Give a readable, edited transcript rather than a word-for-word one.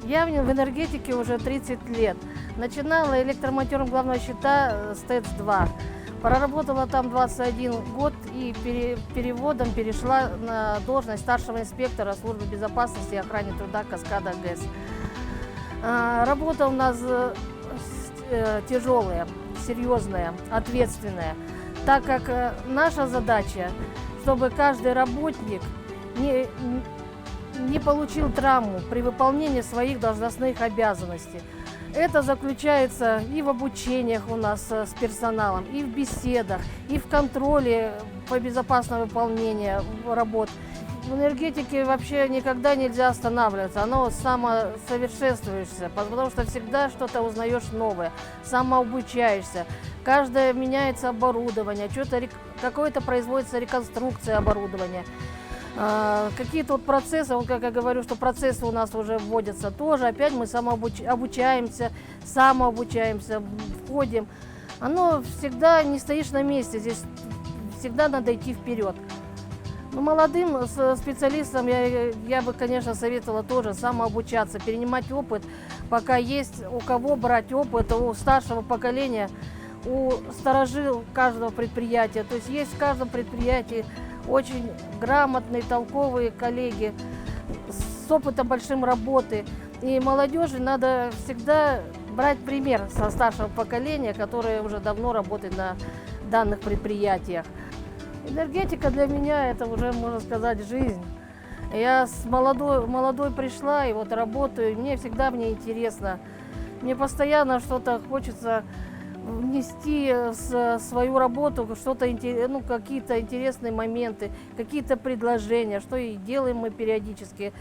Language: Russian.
Я в энергетике уже 30 лет. Начинала электромонтером главного щита с ТЭЦ-2. Проработала там 21 год и переводом перешла на должность старшего инспектора службы безопасности и охраны труда Каскада ГЭС. Работа у нас тяжелая, серьезная, ответственная, так как наша задача, чтобы каждый работник не получил травму при выполнении своих должностных обязанностей. Это заключается и в обучениях у нас с персоналом, и в беседах, и в контроле по безопасному выполнению работ. В энергетике вообще никогда нельзя останавливаться, оно самосовершенствуешься, потому что всегда что-то узнаешь новое, самообучаешься. Каждое меняется оборудование, какое-то производится реконструкция оборудования. Какие-то вот процессы, вот как я говорю, что процессы у нас уже вводятся тоже, опять мы самообучаемся, входим. Оно всегда не стоишь на месте, здесь всегда надо идти вперед. Но молодым специалистам я бы, конечно, советовала тоже самообучаться, перенимать опыт, пока есть у кого брать опыт, у старшего поколения, у старожил каждого предприятия. То есть в каждом предприятии очень грамотные, толковые коллеги с опытом большим работы. И молодежи надо всегда брать пример со старшего поколения, которое уже давно работает на данных предприятиях. Энергетика для меня это уже, можно сказать, жизнь. Я с молодой пришла и вот работаю, и мне всегда интересно. Мне постоянно что-то хочется внести в свою работу, какие-то интересные моменты, какие-то предложения, что и делаем мы периодически.